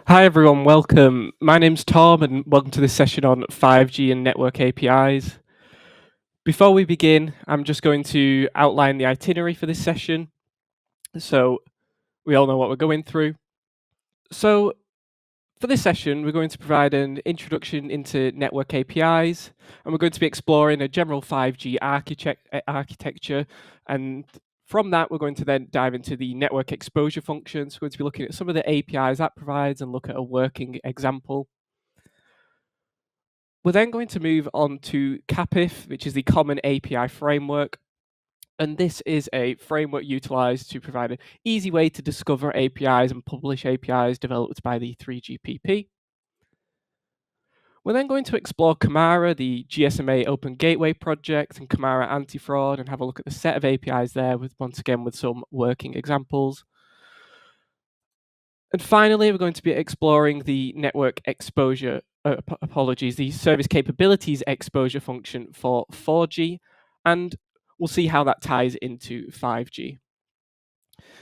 Hi everyone, welcome. My name's Tom and welcome to this session on 5G and network APIs. Before we begin, I'm just going to outline the itinerary for this session so we all know what we're going through. So for this session, we're going to provide an introduction into network APIs, and we're going to be exploring a general 5G architecture, and from that, we're going to then dive into the network exposure functions. We're going to be looking at some of the APIs that provides and look at a working example. We're then going to move on to CAPIF, which is the Common API Framework. And this is a framework utilized to provide an easy way to discover APIs and publish APIs developed by the 3GPP. We're then going to explore CAMARA, the GSMA Open Gateway project, and CAMARA Anti-Fraud, and have a look at the set of APIs there, once again with some working examples. And finally, we're going to be exploring the network exposure, the service capabilities exposure function for 4G, and we'll see how that ties into 5G.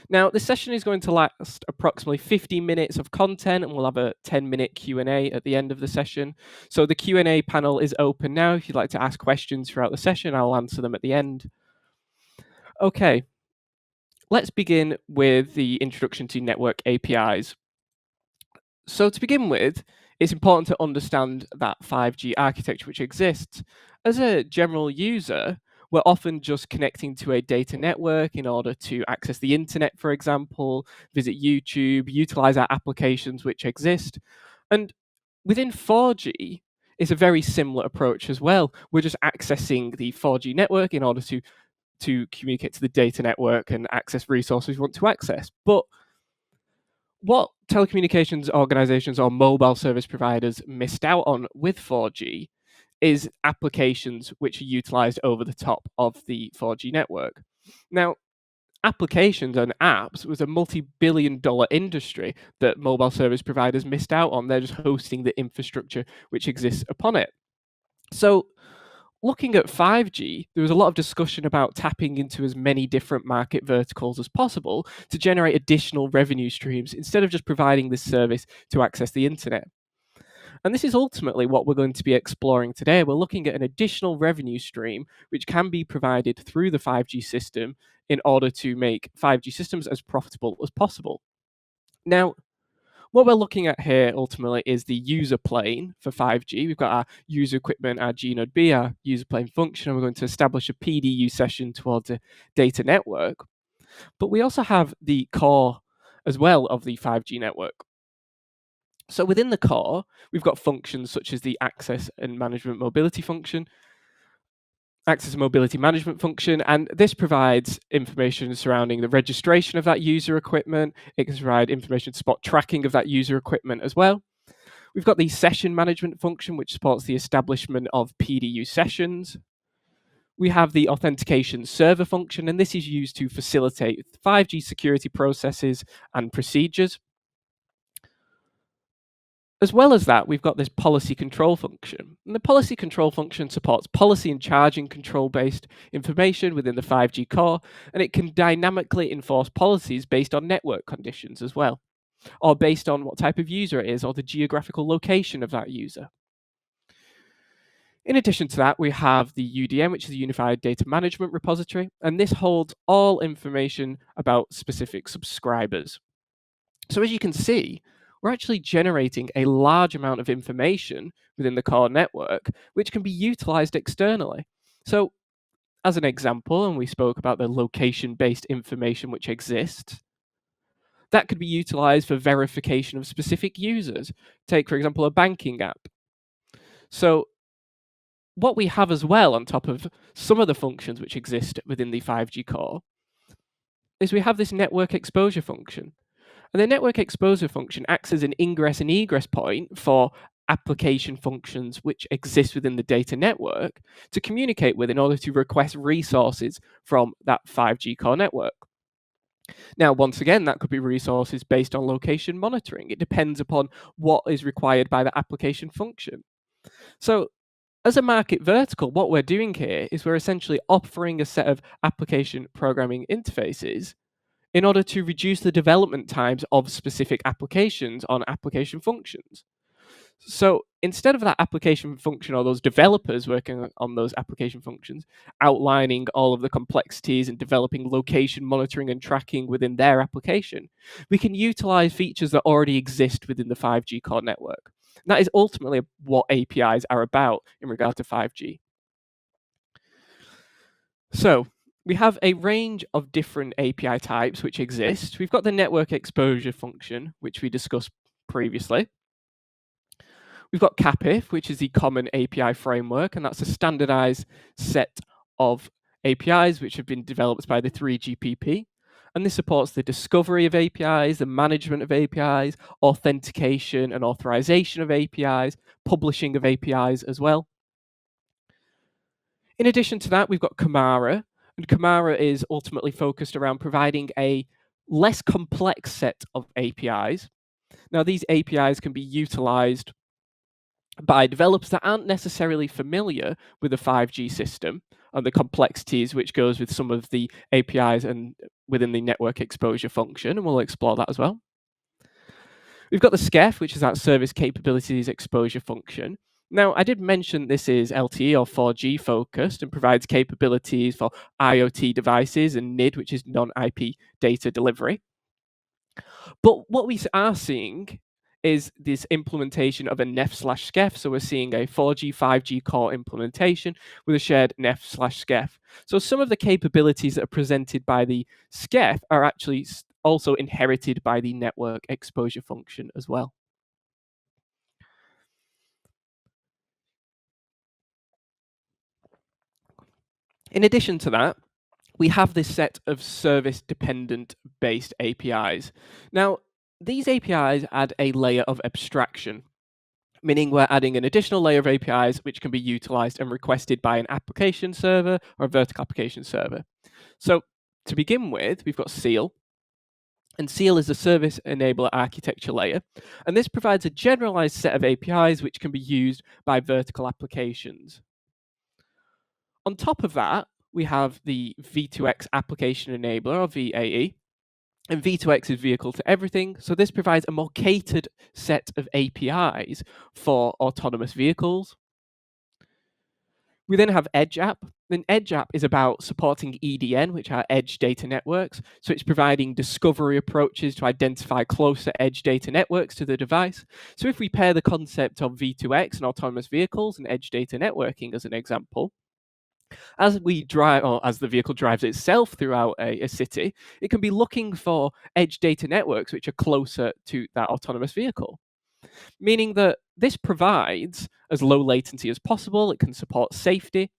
Now, this session is going to last approximately 50 minutes of content, and we'll have a 10-minute Q&A at the end of the session. So the Q&A panel is open now. If you'd like to ask questions throughout the session, I'll answer them at the end. Okay, let's begin with the introduction to network APIs. So to begin with, it's important to understand that 5G architecture which exists. As a general user, we're often just connecting to a data network in order to access the internet, for example, visit YouTube, utilize our applications which exist. And within 4G, it's a very similar approach as well. We're just accessing the 4G network in order to communicate to the data network and access resources we want to access. But what telecommunications organizations or mobile service providers missed out on with 4G is applications which are utilized over the top of the 4G network. Now, applications and apps was a multi-billion-dollar industry that mobile service providers missed out on. They're just hosting the infrastructure which exists upon it. So looking at 5G, there was a lot of discussion about tapping into as many different market verticals as possible to generate additional revenue streams instead of just providing this service to access the internet. And this is ultimately what we're going to be exploring today. We're looking at an additional revenue stream which can be provided through the 5G system in order to make 5G systems as profitable as possible. Now, what we're looking at here ultimately is the user plane for 5G. We've got our user equipment, our G node B, our user plane function, and we're going to establish a PDU session towards a data network. But we also have the core as well of the 5G network. So within the core, we've got functions such as the access and mobility management function, and this provides information surrounding the registration of that user equipment. It can provide information spot tracking of that user equipment as well. We've got the session management function, which supports the establishment of PDU sessions. We have the authentication server function, and this is used to facilitate 5G security processes and procedures. As well as that, we've got this policy control function. And the policy control function supports policy and charging control-based information within the 5G core, and it can dynamically enforce policies based on network conditions as well, or based on what type of user it is or the geographical location of that user. In addition to that, we have the UDM, which is a Unified Data Management Repository, and this holds all information about specific subscribers. So as you can see, we're actually generating a large amount of information within the core network, which can be utilized externally. So as an example, and we spoke about the location-based information which exists, that could be utilized for verification of specific users. Take, for example, a banking app. So what we have as well on top of some of the functions which exist within the 5G core is we have this network exposure function. And the network exposure function acts as an ingress and egress point for application functions which exist within the data network to communicate with in order to request resources from that 5G core network. Now, once again, that could be resources based on location monitoring. It depends upon what is required by the application function. So as a market vertical, what we're doing here is we're essentially offering a set of application programming interfaces in order to reduce the development times of specific applications on application functions. So instead of that application function or those developers working on those application functions, outlining all of the complexities and developing location monitoring and tracking within their application, we can utilize features that already exist within the 5G core network. And that is ultimately what APIs are about in regard to 5G. So we have a range of different API types which exist. We've got the network exposure function, which we discussed previously. We've got CAPIF, which is the Common API Framework, and that's a standardized set of APIs which have been developed by the 3GPP. And this supports the discovery of APIs, the management of APIs, authentication and authorization of APIs, publishing of APIs as well. In addition to that, we've got CAMARA, and CAMARA is ultimately focused around providing a less complex set of APIs. Now, these APIs can be utilized by developers that aren't necessarily familiar with the 5G system and the complexities which goes with some of the APIs and within the network exposure function, and we'll explore that as well. We've got the SCEF, which is that service capabilities exposure function. Now, I did mention this is LTE or 4G focused and provides capabilities for IoT devices and NID, which is non-IP data delivery. But what we are seeing is this implementation of a NEF/SCEF. So we're seeing a 4G, 5G core implementation with a shared NEF/SCEF. So some of the capabilities that are presented by the SCEF are actually also inherited by the network exposure function as well. In addition to that, we have this set of service-dependent based APIs. Now, these APIs add a layer of abstraction, meaning we're adding an additional layer of APIs which can be utilized and requested by an application server or a vertical application server. So to begin with, we've got SEAL, and SEAL is a service enabler architecture layer, and this provides a generalized set of APIs which can be used by vertical applications. On top of that, we have the V2X application enabler, or VAE, and V2X is vehicle to everything. So this provides a more catered set of APIs for autonomous vehicles. We then have Edge App. Then Edge App is about supporting EDN, which are edge data networks. So it's providing discovery approaches to identify closer edge data networks to the device. So if we pair the concept of V2X and autonomous vehicles and edge data networking as an example, as we drive, or as the vehicle drives itself throughout a city, it can be looking for edge data networks which are closer to that autonomous vehicle. Meaning that this provides as low latency as possible, it can support safety,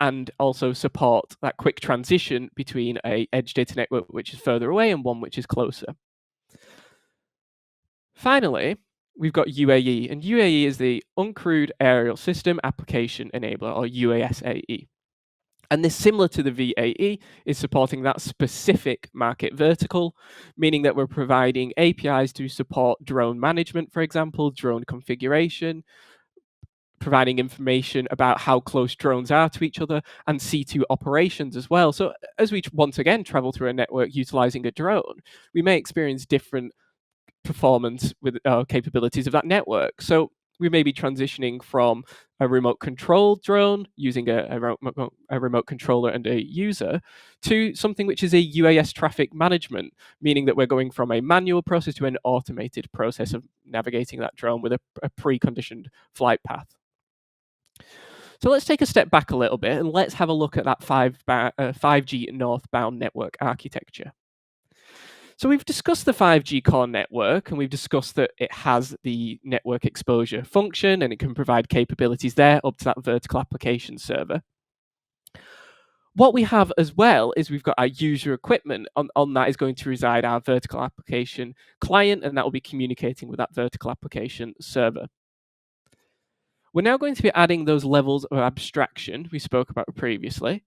and also support that quick transition between a edge data network which is further away and one which is closer. Finally, we've got UAE, and UAE is the Uncrewed Aerial System Application Enabler, or UASAE. And this, similar to the VAE, is supporting that specific market vertical, meaning that we're providing APIs to support drone management, for example, drone configuration, providing information about how close drones are to each other, and C2 operations as well. So as we once again travel through a network utilizing a drone, we may experience different performance with capabilities of that network. So we may be transitioning from a remote controlled drone using a remote controller and a user to something which is a UAS traffic management, meaning that we're going from a manual process to an automated process of navigating that drone with a preconditioned flight path. So let's take a step back a little bit and let's have a look at that 5G northbound network architecture. So we've discussed the 5G core network, and we've discussed that it has the network exposure function and it can provide capabilities there up to that vertical application server. What we have as well is we've got our user equipment. On that is going to reside our vertical application client, and that will be communicating with that vertical application server. We're now going to be adding those levels of abstraction we spoke about previously.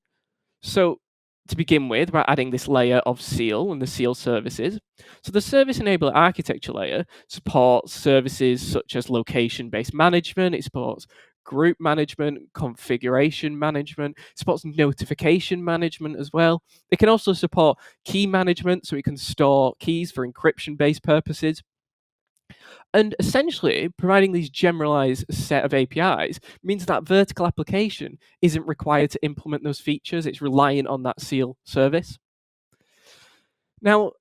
So to begin with, we're adding this layer of SEAL and the SEAL services. So the service enabler architecture layer supports services such as location-based management. It supports group management, configuration management, supports notification management as well. It can also support key management, so it can store keys for encryption-based purposes. And essentially, providing these generalized set of APIs means that vertical application isn't required to implement those features. It's reliant on that seal service. Now,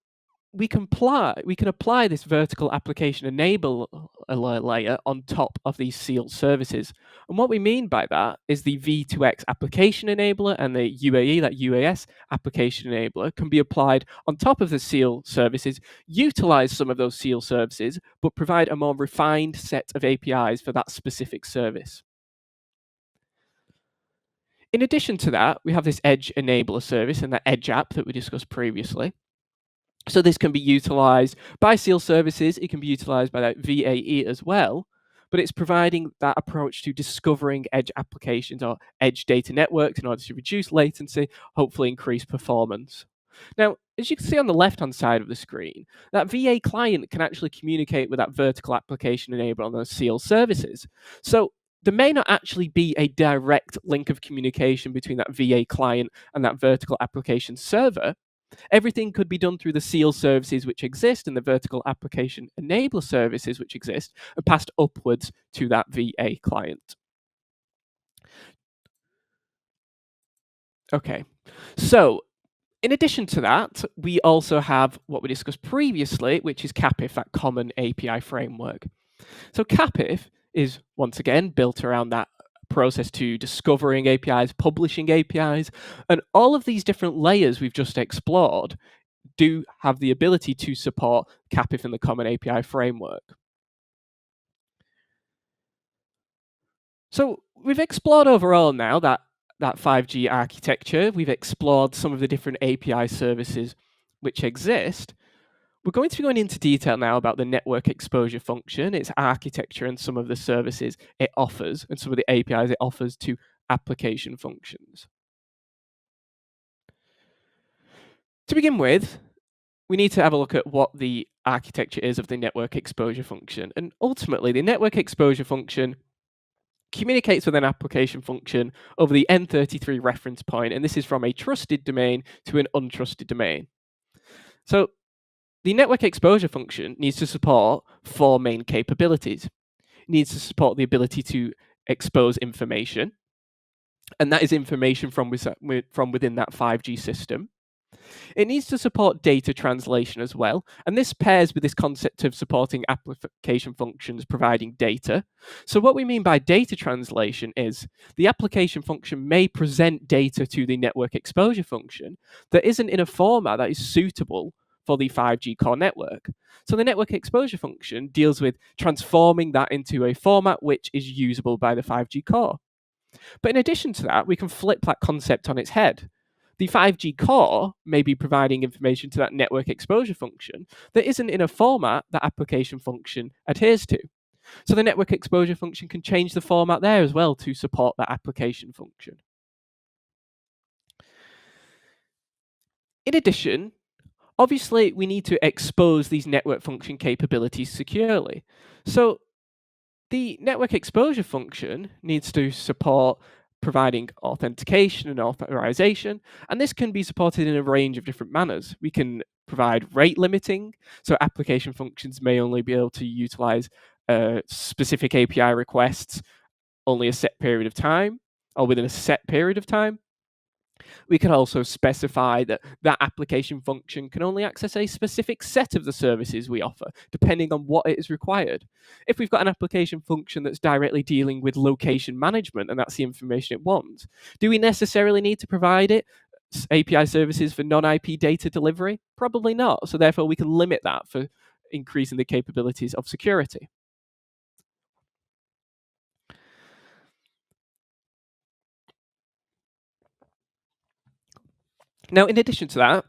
we can apply this vertical application enabler layer on top of these sealed services. And what we mean by that is the V2X application enabler and the UAE, that UAS application enabler, can be applied on top of the seal services, utilize some of those seal services, but provide a more refined set of APIs for that specific service. In addition to that, we have this Edge enabler service and that Edge app that we discussed previously. So this can be utilized by seal services. It can be utilized by that VAE as well, but it's providing that approach to discovering edge applications or edge data networks in order to reduce latency, hopefully increase performance. Now, as you can see on the left-hand side of the screen, that VA client can actually communicate with that vertical application enabler on those seal services. So there may not actually be a direct link of communication between that VA client and that vertical application server. Everything could be done through the seal services which exist and the vertical application enabler services which exist and passed upwards to that VA client. Okay, so in addition to that, we also have what we discussed previously, which is CAPIF, that common API framework. So CAPIF is once again built around that process to discovering APIs, publishing APIs, and all of these different layers we've just explored do have the ability to support CAPIF in the Common API framework. So we've explored overall now that 5G architecture. We've explored some of the different API services which exist. We're going to be going into detail now about the network exposure function, its architecture, and some of the services it offers, and some of the APIs it offers to application functions. To begin with, we need to have a look at what the architecture is of the network exposure function. And ultimately, the network exposure function communicates with an application function over the N33 reference point, and this is from a trusted domain to an untrusted domain. So the network exposure function needs to support four main capabilities. It needs to support the ability to expose information, and that is information from within that 5G system. It needs to support data translation as well, and this pairs with this concept of supporting application functions providing data. So what we mean by data translation is the application function may present data to the network exposure function that isn't in a format that is suitable for the 5G core network. So the network exposure function deals with transforming that into a format which is usable by the 5G core. But in addition to that, we can flip that concept on its head. The 5G core may be providing information to that network exposure function that isn't in a format that application function adheres to. So the network exposure function can change the format there as well to support that application function. In addition, obviously, we need to expose these network function capabilities securely. So the network exposure function needs to support providing authentication and authorization, and this can be supported in a range of different manners. We can provide rate limiting, so application functions may only be able to utilize specific API requests only a set period of time or within a set period of time. We can also specify that that application function can only access a specific set of the services we offer, depending on what it is required. If we've got an application function that's directly dealing with location management and that's the information it wants, do we necessarily need to provide it API services for non-IP data delivery? Probably not. So therefore, we can limit that for increasing the capabilities of security. Now, in addition to that,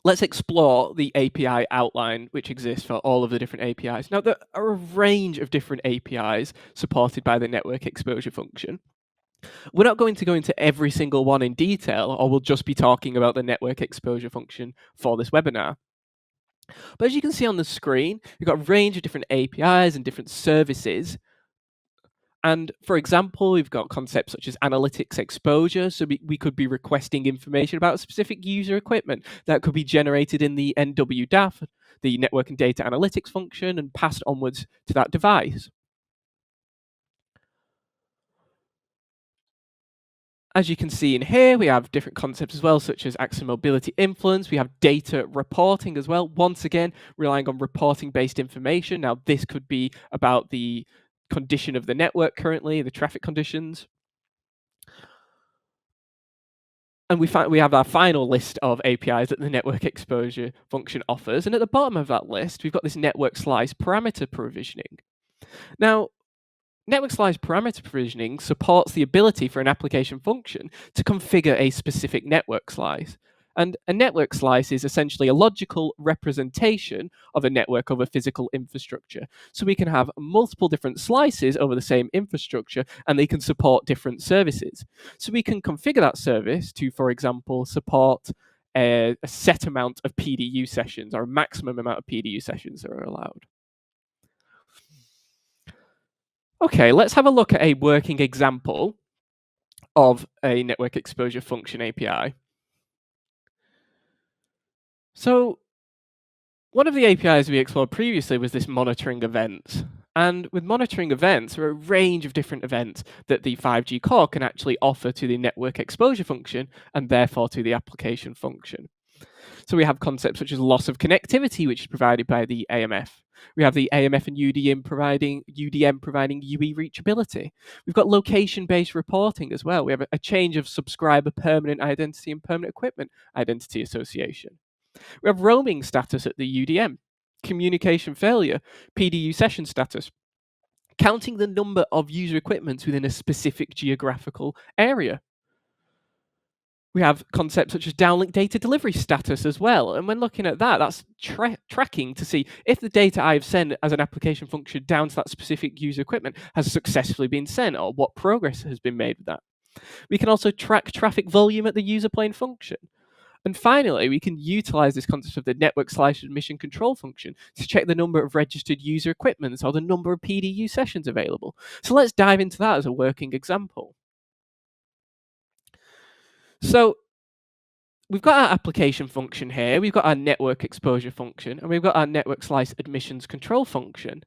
let's explore the API outline which exists for all of the different APIs. Now, there are a range of different APIs supported by the network exposure function. We're not going to go into every single one in detail, or we'll just be talking about the network exposure function for this webinar. But as you can see on the screen, we've got a range of different APIs and different services. And for example, we've got concepts such as analytics exposure. So we could be requesting information about specific user equipment that could be generated in the NWDAF, the network and data analytics function, and passed onwards to that device. As you can see in here, we have different concepts as well, such as access mobility influence. We have data reporting as well. Once again, relying on reporting-based information. Now, this could be about the condition of the network currently, the traffic conditions. And we have our final list of APIs that the network exposure function offers. And at the bottom of that list, we've got this network slice parameter provisioning. Now, network slice parameter provisioning supports the ability for an application function to configure a specific network slice. And a network slice is essentially a logical representation of a network over physical infrastructure. So we can have multiple different slices over the same infrastructure, and they can support different services. So we can configure that service to, for example, support a set amount of PDU sessions or a maximum amount of PDU sessions that are allowed. Okay, let's have a look at a working example of a network exposure function API. So one of the APIs we explored previously was this monitoring events. And with monitoring events, there are a range of different events that the 5G core can actually offer to the network exposure function and therefore to the application function. So we have concepts such as loss of connectivity, which is provided by the AMF. We have the AMF and UDM providing UE reachability. We've got location-based reporting as well. We have a change of subscriber permanent identity and permanent equipment identity association. We have roaming status at the UDM, communication failure, PDU session status, counting the number of user equipments within a specific geographical area. We have concepts such as downlink data delivery status as well. And when looking at that, that's tracking to see if the data I have sent as an application function down to that specific user equipment has successfully been sent or what progress has been made with that. We can also track traffic volume at the user plane function. And finally, we can utilize this concept of the network slice admission control function to check the number of registered user equipments or the number of PDU sessions available. So let's dive into that as a working example. So we've got our application function here, we've got our network exposure function, and we've got our network slice admissions control function.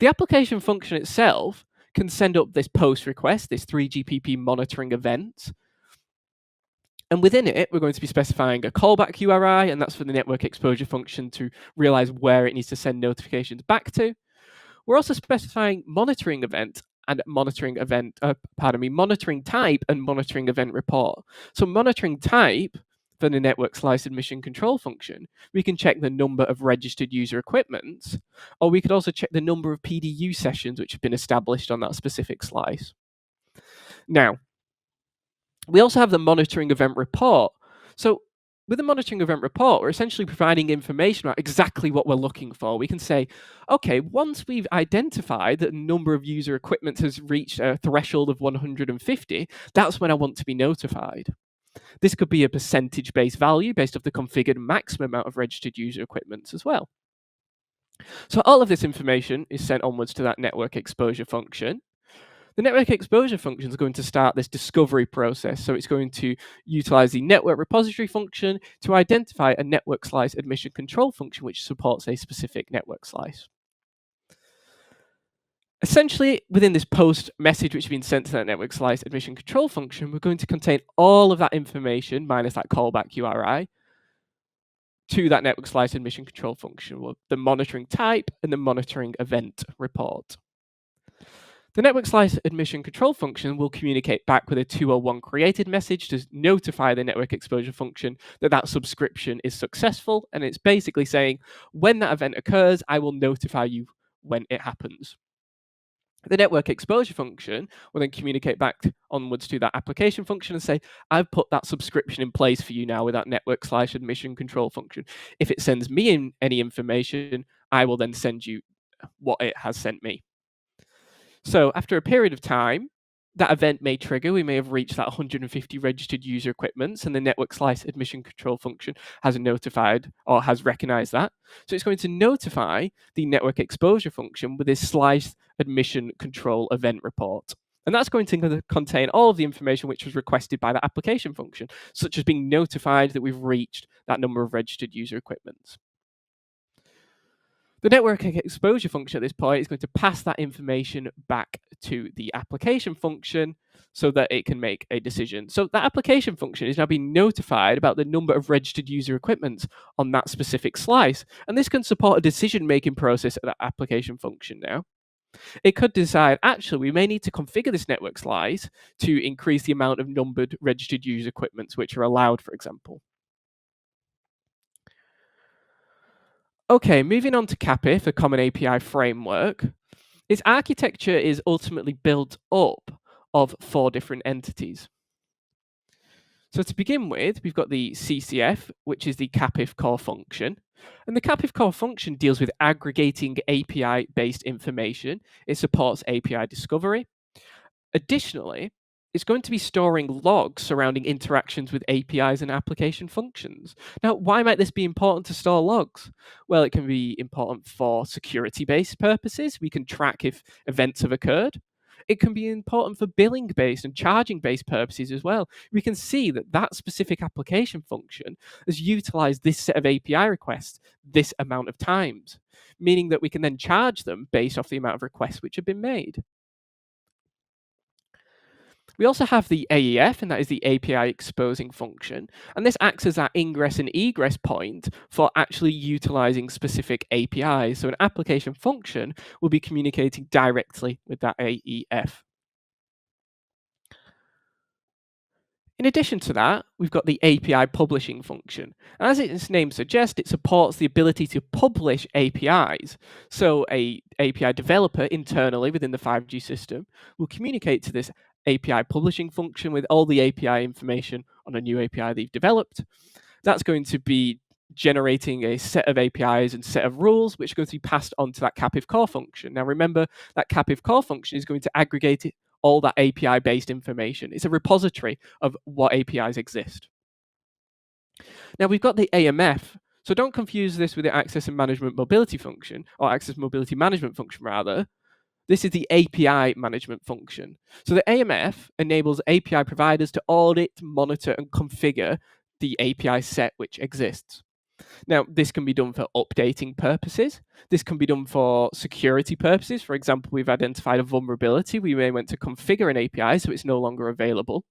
The application function itself can send up this post request, this 3GPP monitoring event. And within it, we're going to be specifying a callback URI, and that's for the network exposure function to realize where it needs to send notifications back to. We're also specifying monitoring event and monitoring type and monitoring event report. So monitoring type for the network slice admission control function, we can check the number of registered user equipments, or we could also check the number of PDU sessions which have been established on that specific slice. Now, we also have the monitoring event report. So with the monitoring event report, we're essentially providing information about exactly what we're looking for. We can say, okay, once we've identified that the number of user equipment has reached a threshold of 150, that's when I want to be notified. This could be a percentage-based value based off the configured maximum amount of registered user equipments as well. So all of this information is sent onwards to that network exposure function. The network exposure function is going to start this discovery process. So it's going to utilize the network repository function to identify a network slice admission control function which supports a specific network slice. Essentially, within this post message which has been sent to that network slice admission control function, we're going to contain all of that information minus that callback URI to that network slice admission control function, the monitoring type and the monitoring event report. The network slice admission control function will communicate back with a 201 created message to notify the network exposure function that that subscription is successful. And it's basically saying, when that event occurs, I will notify you when it happens. The network exposure function will then communicate back onwards to that application function and say, I've put that subscription in place for you now with that network slice admission control function. If it sends me in any information, I will then send you what it has sent me. So after a period of time, that event may trigger. We may have reached that 150 registered user equipments, and the network slice admission control function has notified or has recognized that. So it's going to notify the network exposure function with this slice admission control event report. And that's going to contain all of the information which was requested by the application function, such as being notified that we've reached that number of registered user equipments. The network exposure function at this point is going to pass that information back to the application function so that it can make a decision. So that application function is now being notified about the number of registered user equipments on that specific slice. And this can support a decision-making process at that application function now. It could decide, actually, we may need to configure this network slice to increase the amount of numbered registered user equipments which are allowed, for example. Okay, moving on to CAPIF, the Common API Framework. Its architecture is ultimately built up of 4 different entities. So to begin with, we've got the CCF, which is the CAPIF core function. And the CAPIF core function deals with aggregating API-based information. It supports API discovery. Additionally, it's going to be storing logs surrounding interactions with APIs and application functions. Now, why might this be important to store logs? Well, it can be important for security-based purposes. We can track if events have occurred. It can be important for billing-based and charging-based purposes as well. We can see that that specific application function has utilized this set of API requests this amount of times, meaning that we can then charge them based off the amount of requests which have been made. We also have the AEF, and that is the API exposing function. And this acts as that ingress and egress point for actually utilizing specific APIs. So an application function will be communicating directly with that AEF. In addition to that, we've got the API publishing function. And as its name suggests, it supports the ability to publish APIs. So a API developer internally within the 5G system will communicate to this API publishing function with all the API information on a new API they've developed. That's going to be generating a set of APIs and set of rules, which are going to be passed on to that CAPIF core function. Now remember, that CAPIF core function is going to aggregate all that API-based information. It's a repository of what APIs exist. Now we've got the AMF. So don't confuse this with the access and management mobility function, or access mobility management function rather. This is the API management function. So the AMF enables API providers to audit, monitor, and configure the API set which exists. Now, this can be done for updating purposes. This can be done for security purposes. For example, we've identified a vulnerability. We may want to configure an API so it's no longer available.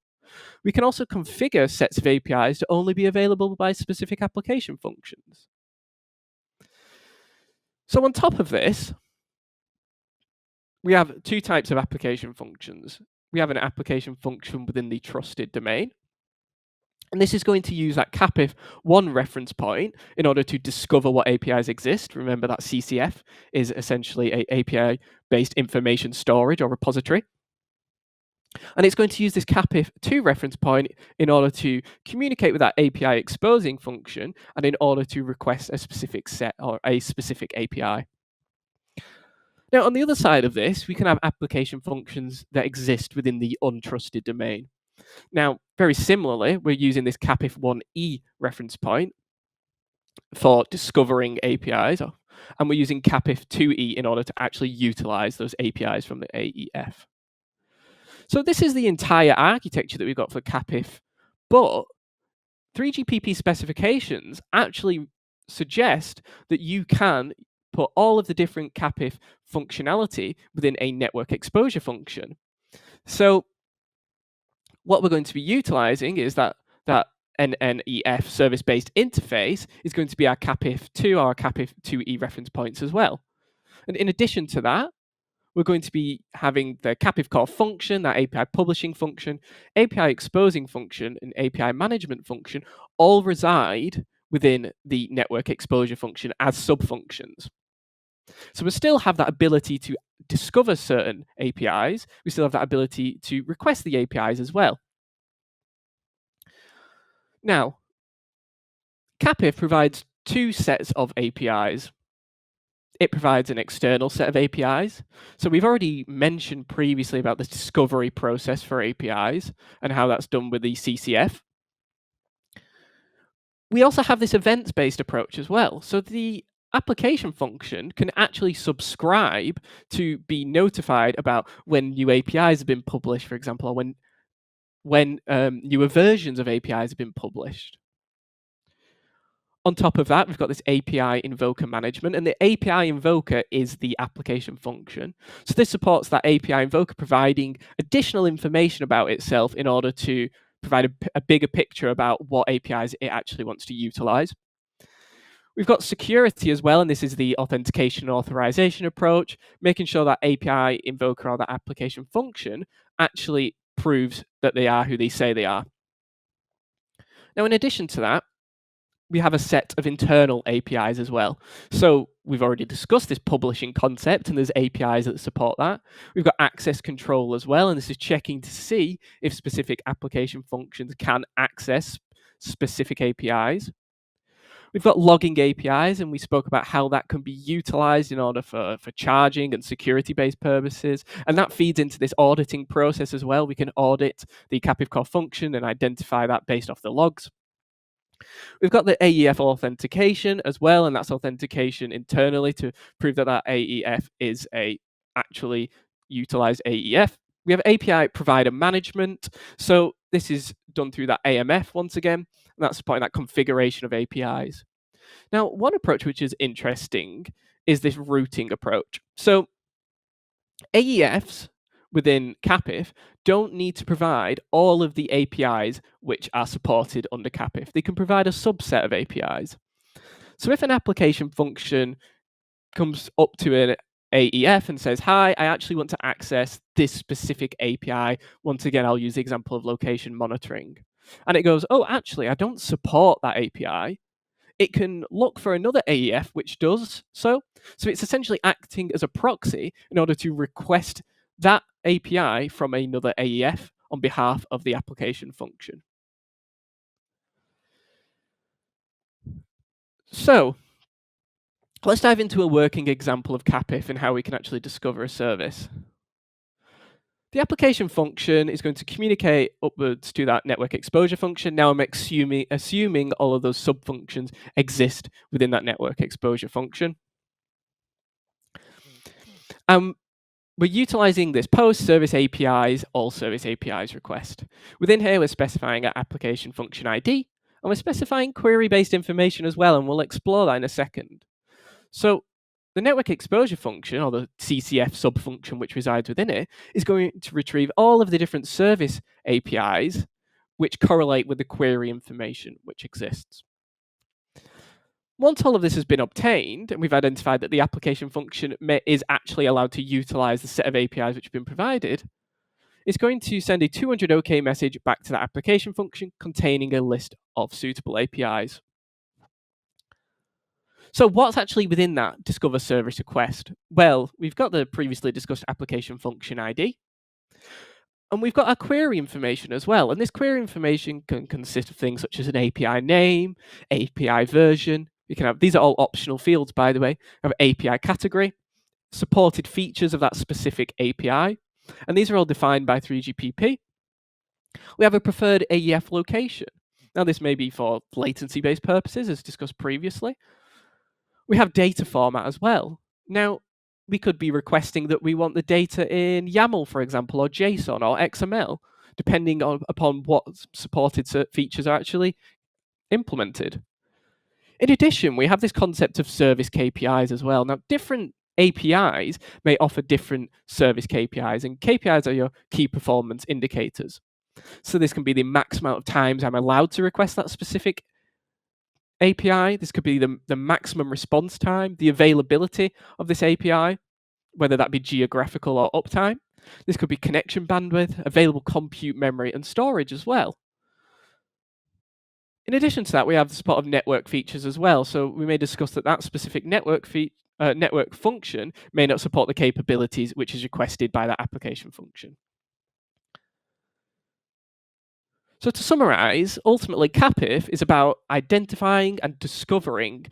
We can also configure sets of APIs to only be available by specific application functions. So on top of this, we have 2 types of application functions. We have an application function within the trusted domain. And this is going to use that CAPIF 1 reference point in order to discover what APIs exist. Remember that CCF is essentially an API-based information storage or repository. And it's going to use this CAPIF 2 reference point in order to communicate with that API exposing function and in order to request a specific set or a specific API. Now, on the other side of this, we can have application functions that exist within the untrusted domain. Now, very similarly, we're using this CAPIF 1E reference point for discovering APIs, and we're using CAPIF 2E in order to actually utilize those APIs from the AEF. So this is the entire architecture that we've got for CAPIF, but 3GPP specifications actually suggest that you can put all of the different CAPIF functionality within a network exposure function. So what we're going to be utilizing is that NNEF service-based interface is going to be our CAPIF 2 or our CAPIF 2E reference points as well. And in addition to that, we're going to be having the CAPIF core function, that API publishing function, API exposing function, and API management function all reside within the network exposure function as sub-functions. So we still have that ability to discover certain APIs. We still have that ability to request the APIs as well. Now, CAPIF provides 2 sets of APIs. it provides an external set of APIs. So we've already mentioned previously about the discovery process for APIs and how that's done with the CCF. We also have this events-based approach as well. So the application function can actually subscribe to be notified about when new APIs have been published, for example, or when newer versions of APIs have been published. On top of that, we've got this API invoker management, and the API invoker is the application function. So this supports that API invoker providing additional information about itself in order to provide a bigger picture about what APIs it actually wants to utilize. We've got security as well, and this is the authentication and authorization approach, making sure that API invoker or that application function actually proves that they are who they say they are. Now, in addition to that, we have a set of internal APIs as well. So we've already discussed this publishing concept, and there's APIs that support that. We've got access control as well, and this is checking to see if specific application functions can access specific APIs. We've got logging APIs, and we spoke about how that can be utilized in order for charging and security-based purposes. And that feeds into this auditing process as well. We can audit the CAPIF core function and identify that based off the logs. We've got the AEF authentication as well, and that's authentication internally to prove that that AEF is a actually utilized AEF. We have API provider management. So this is done through that AMF once again, and that's supporting that configuration of APIs. Now, one approach which is interesting is this routing approach. So AEFs within CAPIF don't need to provide all of the APIs which are supported under CAPIF. They can provide a subset of APIs. So if an application function comes up to an AEF and says, hi, I actually want to access this specific API. Once again, I'll use the example of location monitoring. And it goes, oh, actually, I don't support that API. It can look for another AEF which does so. So it's essentially acting as a proxy in order to request that API from another AEF on behalf of the application function. So let's dive into a working example of CAPIF and how we can actually discover a service. The application function is going to communicate upwards to that network exposure function. Now I'm assuming all of those sub-functions exist within that network exposure function. We're utilizing this post service APIs, all service APIs request. Within here, we're specifying our application function ID, and we're specifying query-based information as well, and we'll explore that in a second. So the network exposure function, or the CCF sub-function which resides within it, is going to retrieve all of the different service APIs which correlate with the query information which exists. Once all of this has been obtained, and we've identified that the application function is actually allowed to utilize the set of APIs which have been provided, it's going to send a 200 OK message back to that application function containing a list of suitable APIs. So what's actually within that discover service request? Well, we've got the previously discussed application function ID, and we've got our query information as well. And this query information can consist of things such as an API name, API version. We can have, these are all optional fields, by the way. We have API category, supported features of that specific API, and these are all defined by 3GPP. We have a preferred AEF location. Now, this may be for latency-based purposes, as discussed previously. We have data format as well. Now, we could be requesting that we want the data in YAML, for example, or JSON or XML, depending upon what supported features are actually implemented. In addition, we have this concept of service KPIs as well. Now, different APIs may offer different service KPIs, and KPIs are your key performance indicators. So this can be the max amount of times I'm allowed to request that specific API. This could be the maximum response time, the availability of this API, whether that be geographical or uptime. This could be connection bandwidth, available compute memory, and storage as well. In addition to that, we have the support of network features as well. So we may discuss that specific network function may not support the capabilities which is requested by that application function. So to summarize, ultimately CAPIF is about identifying and discovering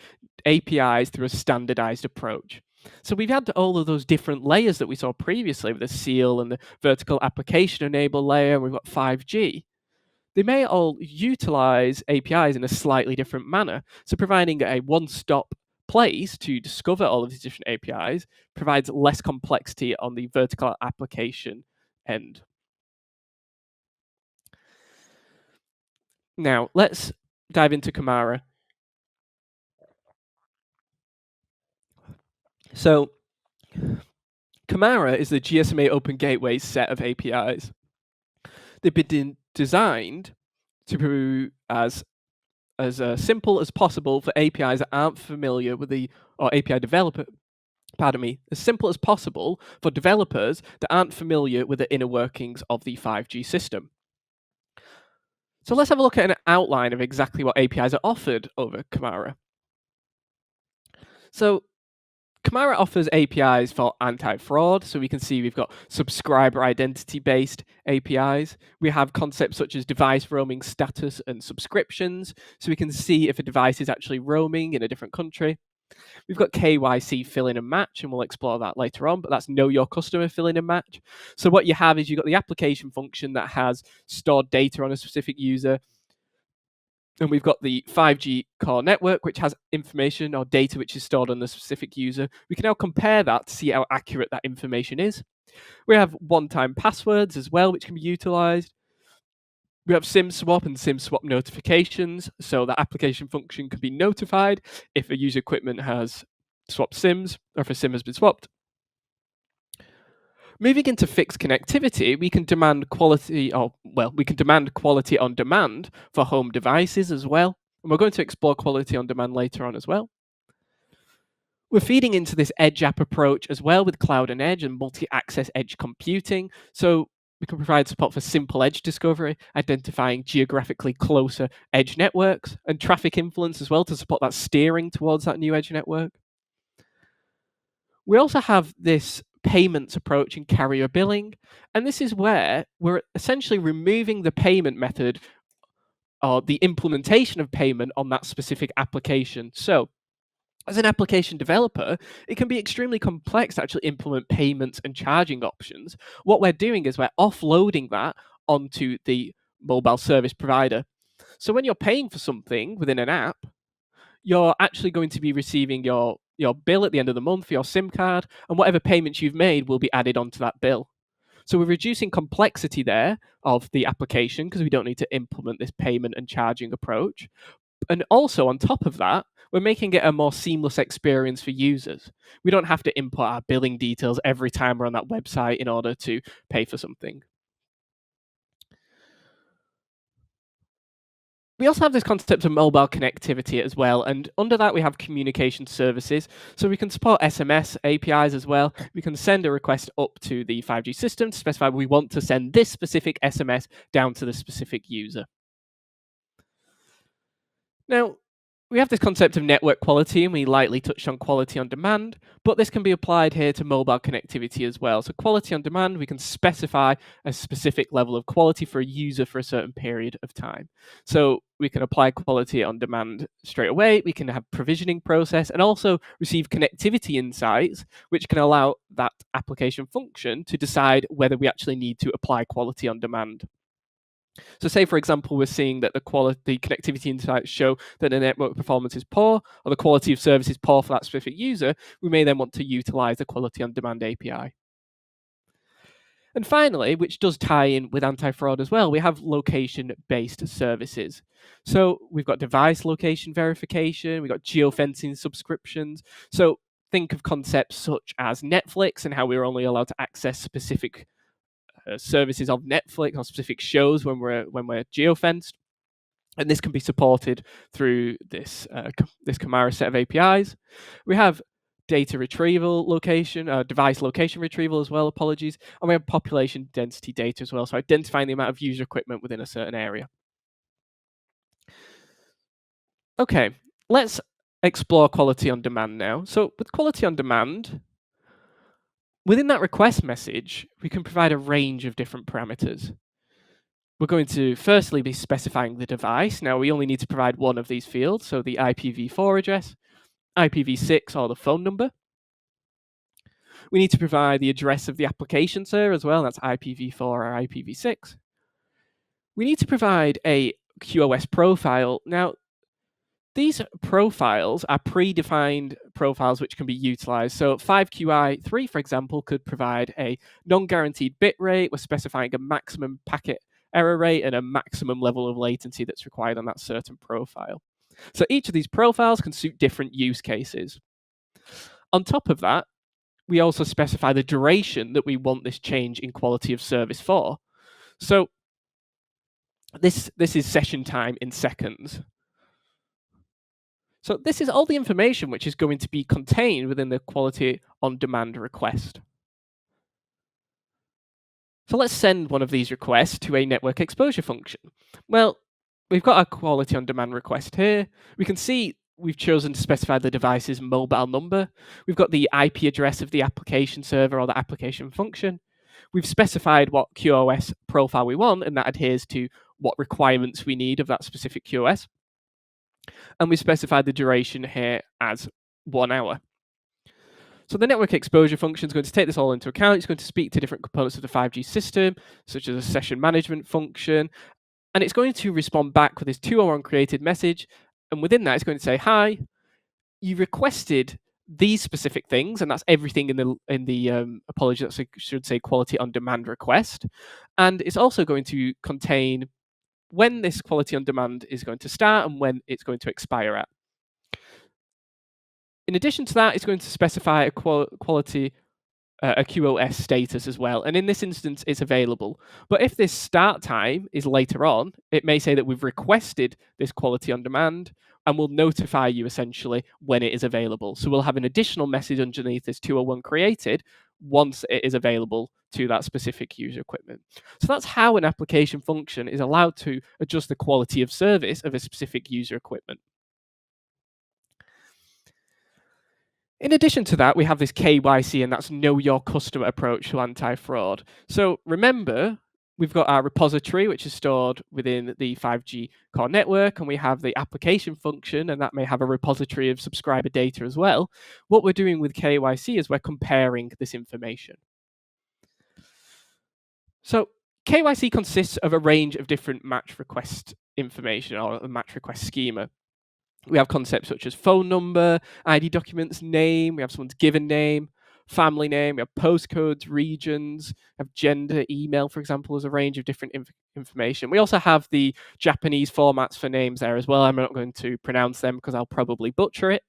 APIs through a standardized approach. So we've had all of those different layers that we saw previously with the seal and the vertical application enable layer, and we've got 5G. They may all utilize APIs in a slightly different manner. So providing a one-stop place to discover all of these different APIs provides less complexity on the vertical application end. Now, let's dive into CAMARA. So, CAMARA is the GSMA Open Gateway set of APIs. They've been designed to be as simple as possible for APIs that aren't familiar with or API developer, as simple as possible for developers that aren't familiar with the inner workings of the 5G system. So let's have a look at an outline of exactly what APIs are offered over CAMARA. So CAMARA offers APIs for anti-fraud. So we can see we've got subscriber identity-based APIs. We have concepts such as device roaming status and subscriptions. So we can see if a device is actually roaming in a different country. We've got KYC fill in and match, and we'll explore that later on, but that's know your customer fill in and match. So what you have is you've got the application function that has stored data on a specific user. And we've got the 5G core network, which has information or data which is stored on the specific user. We can now compare that to see how accurate that information is. We have one-time passwords as well, which can be utilized. We have SIM swap and SIM swap notifications. So that application function can be notified if a user equipment has swapped SIMs or if a SIM has been swapped. Moving into fixed connectivity, we can demand quality on demand for home devices as well. And we're going to explore quality on demand later on as well. We're feeding into this edge app approach as well with cloud and edge and multi-access edge computing. So we can provide support for simple edge discovery, identifying geographically closer edge networks, and traffic influence as well to support that steering towards that new edge network. We also have this payments approach in carrier billing, and this is where we're essentially removing the payment method or the implementation of payment on that specific application. So as an application developer, it can be extremely complex to actually implement payments and charging options. What we're doing is we're offloading that onto the mobile service provider. So when you're paying for something within an app, you're actually going to be receiving your bill at the end of the month for your SIM card, and whatever payments you've made will be added onto that bill. So we're reducing complexity there of the application because we don't need to implement this payment and charging approach. And also on top of that, we're making it a more seamless experience for users. We don't have to input our billing details every time we're on that website in order to pay for something. We also have this concept of mobile connectivity as well, and under that we have communication services. So we can support SMS APIs as well. We can send a request up to the 5G system to specify we want to send this specific SMS down to the specific user. Now, we have this concept of network quality, and we lightly touched on quality on demand, but this can be applied here to mobile connectivity as well. So quality on demand, we can specify a specific level of quality for a user for a certain period of time. So we can apply quality on demand straight away. We can have provisioning process and also receive connectivity insights, which can allow that application function to decide whether we actually need to apply quality on demand. So say, for example, we're seeing that the connectivity insights show that the network performance is poor or the quality of service is poor for that specific user, we may then want to utilize the quality on demand API. And finally, which does tie in with anti-fraud as well, we have location-based services. So we've got device location verification, we've got geofencing subscriptions. So think of concepts such as Netflix and how we're only allowed to access specific services of Netflix or specific shows when we're geofenced, and this can be supported through this CAMARA set of APIs. We have data retrieval location, device location retrieval as well. Apologies, and we have population density data as well. So identifying the amount of user equipment within a certain area. Okay, let's explore quality on demand now. So with quality on demand, within that request message, we can provide a range of different parameters. We're going to firstly be specifying the device. Now we only need to provide one of these fields, so the IPv4 address, IPv6 or the phone number. We need to provide the address of the application server as well. That's IPv4 or IPv6. We need to provide a QoS profile. Now, these profiles are predefined profiles which can be utilized. So 5QI3, for example, could provide a non-guaranteed bit rate. We're specifying a maximum packet error rate and a maximum level of latency that's required on that certain profile. So each of these profiles can suit different use cases. On top of that, we also specify the duration that we want this change in quality of service for. So this is session time in seconds. So this is all the information which is going to be contained within the quality on demand request. So let's send one of these requests to a network exposure function. Well, we've got our quality on demand request here. We can see we've chosen to specify the device's mobile number. We've got the IP address of the application server or the application function. We've specified what QoS profile we want, and that adheres to what requirements we need of that specific QoS. And we specified the duration here as 1 hour. So the network exposure function is going to take this all into account. It's going to speak to different components of the 5G system, such as a session management function, and it's going to respond back with this 201 created message. And within that, it's going to say, "Hi, you requested these specific things," and that's everything in the apology. That should say quality on demand request, and it's also going to contain when this quality on demand is going to start and when it's going to expire at. In addition to that, it's going to specify a quality a QoS status as well. And in this instance, it's available. But if this start time is later on, it may say that we've requested this quality on demand and will notify you essentially when it is available. So we'll have an additional message underneath this 201 created once it is available to that specific user equipment. So that's how an application function is allowed to adjust the quality of service of a specific user equipment. In addition to that, we have this KYC, and that's know your customer approach to anti-fraud. So remember, we've got our repository, which is stored within the 5G core network, and we have the application function, and that may have a repository of subscriber data as well. What we're doing with KYC is we're comparing this information. So KYC consists of a range of different match request information or a match request schema. We have concepts such as phone number, ID documents, name, we have someone's given name, family name, we have postcodes, regions, we have gender, email, for example, as a range of different information. We also have the Japanese formats for names there as well. I'm not going to pronounce them because I'll probably butcher it.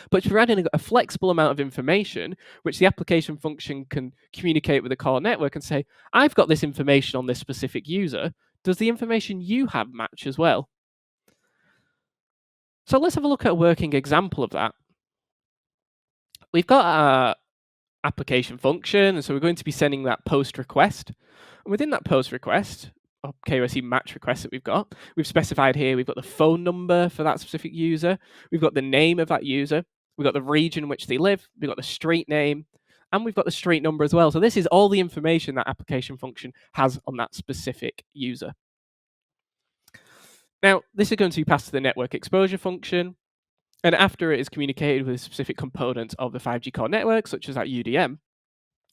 But we're adding a flexible amount of information, which the application function can communicate with the core network and say, I've got this information on this specific user. Does the information you have match as well? So let's have a look at a working example of that. We've got our application function, and so we're going to be sending that post request. And within that post request, or KYC match request that we've specified here, we've got the phone number for that specific user, we've got the name of that user, we've got the region in which they live, we've got the street name, and we've got the street number as well. So this is all the information that application function has on that specific user. Now, this is going to be passed to the network exposure function, and after it is communicated with specific components of the 5G core network, such as that UDM,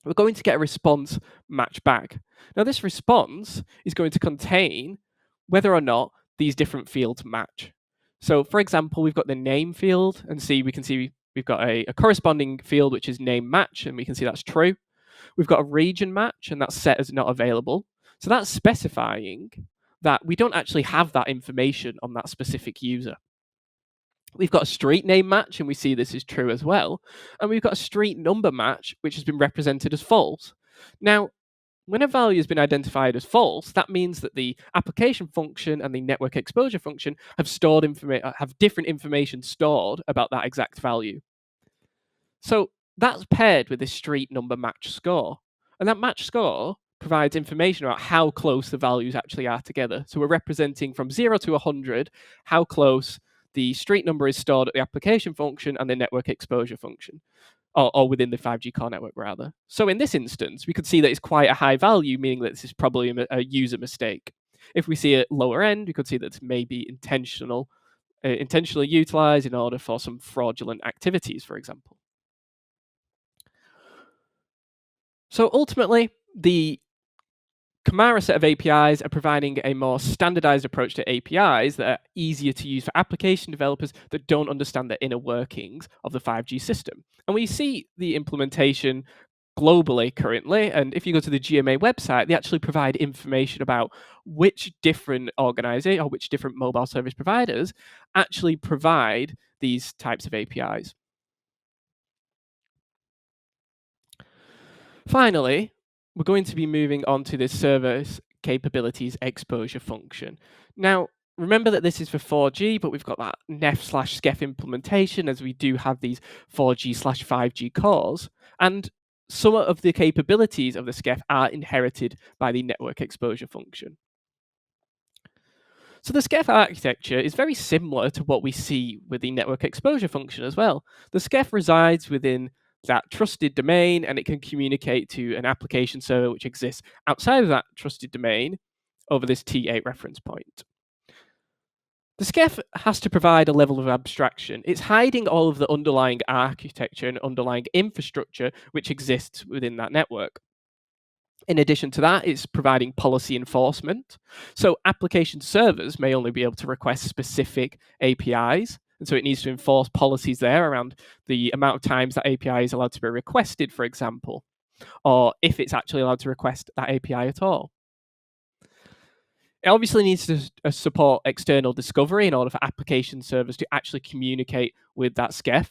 we're going to get a response match back. Now, this response is going to contain whether or not these different fields match. So, for example, we've got the name field, and we can see we've got a corresponding field, which is name match, and we can see that's true. We've got a region match, and that's set as not available. So that's specifying that we don't actually have that information on that specific user. We've got a street name match, and we see this is true as well. And we've got a street number match, which has been represented as false. Now, when a value has been identified as false, that means that the application function and the network exposure function have different information stored about that exact value. So that's paired with this street number match score. And that match score provides information about how close the values actually are together. So we're representing from 0 to 100 how close the street number is stored at the application function and the network exposure function, or within the 5G core network, rather. So in this instance, we could see that it's quite a high value, meaning that this is probably a user mistake. If we see it lower end, we could see that it's maybe intentionally utilized in order for some fraudulent activities, for example. So ultimately, the CAMARA set of APIs are providing a more standardized approach to APIs that are easier to use for application developers that don't understand the inner workings of the 5G system. And we see the implementation globally currently. And if you go to the GMA website, they actually provide information about which different organization or which different mobile service providers actually provide these types of APIs. Finally, we're going to be moving on to the service capabilities exposure function. Now, remember that this is for 4G, but we've got that NEF/SCEF implementation as we do have these 4G/5G cores. And some of the capabilities of the SCEF are inherited by the network exposure function. So the SCEF architecture is very similar to what we see with the network exposure function as well. The SCEF resides within that trusted domain and it can communicate to an application server which exists outside of that trusted domain over this T8 reference point. The SCEF has to provide a level of abstraction. It's hiding all of the underlying architecture and underlying infrastructure which exists within that network. In addition to that, it's providing policy enforcement. So application servers may only be able to request specific APIs. And so it needs to enforce policies there around the amount of times that API is allowed to be requested, for example, or if it's actually allowed to request that API at all. It obviously needs to support external discovery in order for application servers to actually communicate with that SCEF.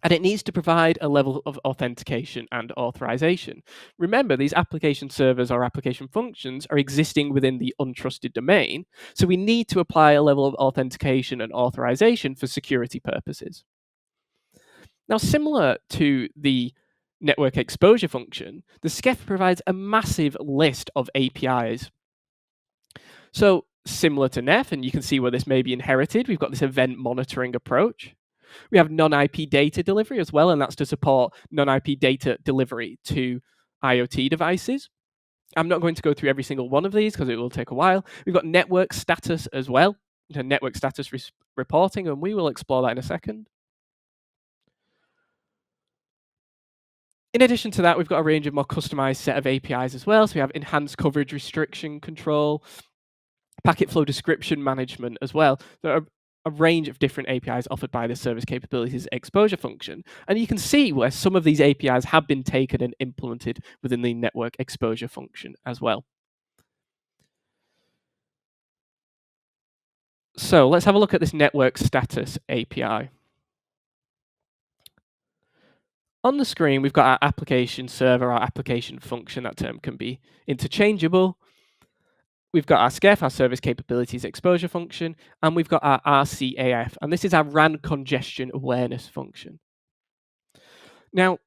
And it needs to provide a level of authentication and authorization. Remember, these application servers or application functions are existing within the untrusted domain, so we need to apply a level of authentication and authorization for security purposes. Now, similar to the network exposure function, the SCEF provides a massive list of APIs. So, similar to NEF, and you can see where this may be inherited, we've got this event monitoring approach. We have non-IP data delivery as well, and that's to support non-IP data delivery to IoT devices. I'm not going to go through every single one of these because it will take a while. We've got network status as well, network status reporting, and we will explore that in a second. In addition to that, we've got a range of more customized set of APIs as well. So we have enhanced coverage restriction control, packet flow description management as well. There are a range of different APIs offered by the service capabilities exposure function. And you can see where some of these APIs have been taken and implemented within the network exposure function as well. So let's have a look at this network status API. On the screen, we've got our application server, our application function. That term can be interchangeable. We've got our SCEF, our service capabilities exposure function, and we've got our RCAF, and this is our RAN congestion awareness function. Now,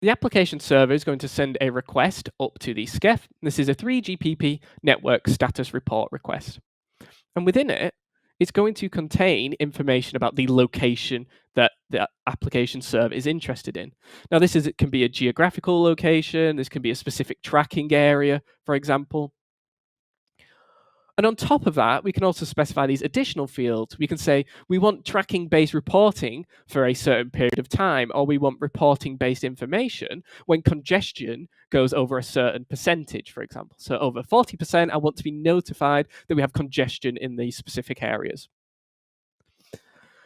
the application server is going to send a request up to the SCEF. This is a 3GPP network status report request. And within it, it's going to contain information about the location that the application server is interested in. Now, it can be a geographical location, this can be a specific tracking area, for example. And on top of that, we can also specify these additional fields. We can say we want tracking-based reporting for a certain period of time, or we want reporting-based information when congestion goes over a certain percentage, for example. So over 40%, I want to be notified that we have congestion in these specific areas.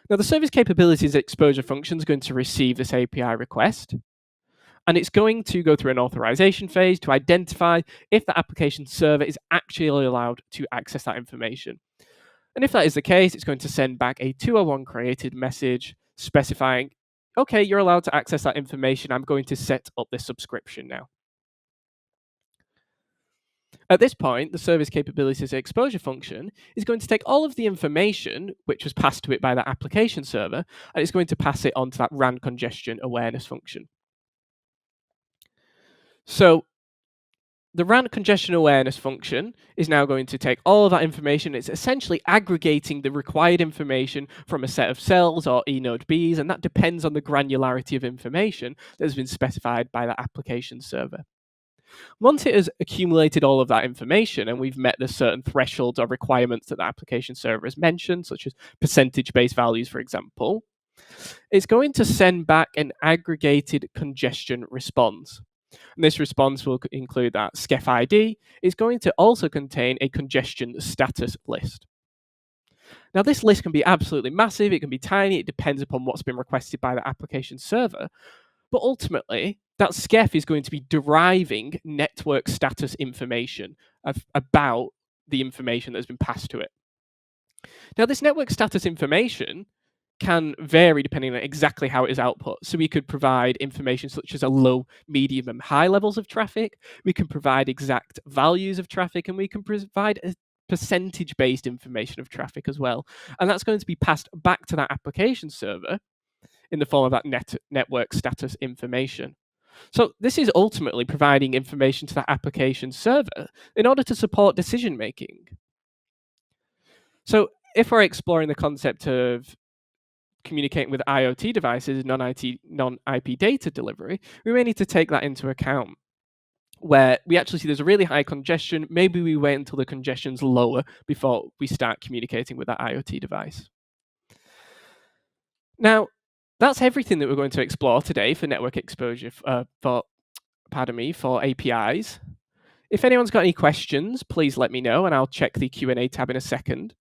Now, the service capabilities exposure function is going to receive this API request. And it's going to go through an authorization phase to identify if the application server is actually allowed to access that information. And if that is the case, it's going to send back a 201 created message specifying, okay, you're allowed to access that information. I'm going to set up this subscription now. At this point, the service capabilities exposure function is going to take all of the information which was passed to it by that application server, and it's going to pass it on to that RAN congestion awareness function. So the RAN congestion awareness function is now going to take all of that information. It's essentially aggregating the required information from a set of cells or eNode Bs, and that depends on the granularity of information that has been specified by that application server. Once it has accumulated all of that information and we've met the certain thresholds or requirements that the application server has mentioned, such as percentage-based values, for example, it's going to send back an aggregated congestion response. And this response will include that SCEF ID is going to also contain a congestion status list. Now, this list can be absolutely massive, it can be tiny, it depends upon what's been requested by the application server. But ultimately, that SCEF is going to be deriving network status information about the information that's been passed to it. Now, this network status information can vary depending on exactly how it is output. So we could provide information such as a low, medium, and high levels of traffic. We can provide exact values of traffic, and we can provide a percentage-based information of traffic as well. And that's going to be passed back to that application server in the form of that network status information. So this is ultimately providing information to that application server in order to support decision making. So if we're exploring the concept of communicating with IoT devices, non-IP data delivery, we may need to take that into account, where we actually see there's a really high congestion. Maybe we wait until the congestion's lower before we start communicating with that IoT device. Now, that's everything that we're going to explore today for network exposure for APIs. If anyone's got any questions, please let me know, and I'll check the Q&A tab in a second.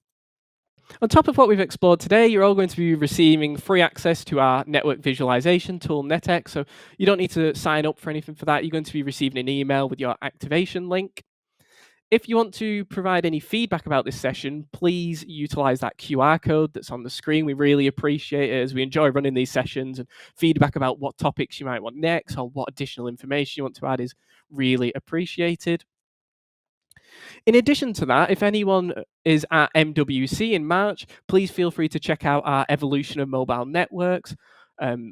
On top of what we've explored today, you're all going to be receiving free access to our network visualization tool, NetX. So you don't need to sign up for anything for that. You're going to be receiving an email with your activation link. If you want to provide any feedback about this session, please utilize that QR code that's on the screen. We really appreciate it, as we enjoy running these sessions, and feedback about what topics you might want next or what additional information you want to add is really appreciated. In addition to that, if anyone is at MWC in March, please feel free to check out our Evolution of Mobile Networks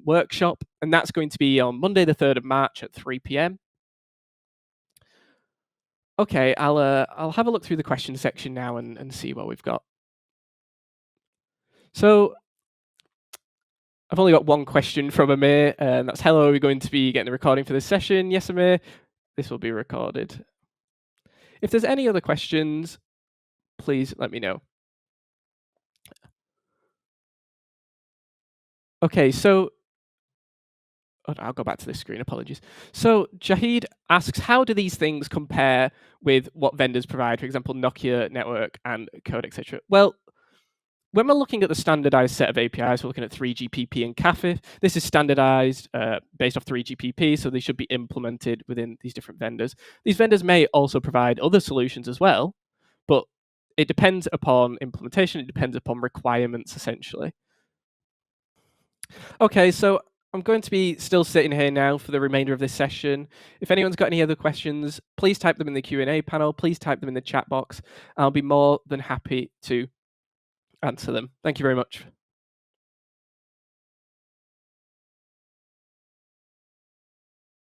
workshop, and that's going to be on Monday the 3rd of March at 3 p.m. Okay, I'll have a look through the question section now and see what we've got. So I've only got one question from Amir, and that's, hello, are we going to be getting the recording for this session? Yes, Amir, this will be recorded. If there's any other questions, please let me know. Okay, so I'll go back to this screen, apologies. So Jahid asks, how do these things compare with what vendors provide, for example, Nokia Network and Code, etc.? Well, when we're looking at the standardized set of APIs, we're looking at 3GPP and CAPIF. This is standardized based off 3GPP, so they should be implemented within these different vendors. These vendors may also provide other solutions as well, but it depends upon implementation, it depends upon requirements, essentially. Okay, so I'm going to be still sitting here now for the remainder of this session. If anyone's got any other questions, please type them in the Q&A panel, please type them in the chat box. I'll be more than happy to answer them. Thank you very much.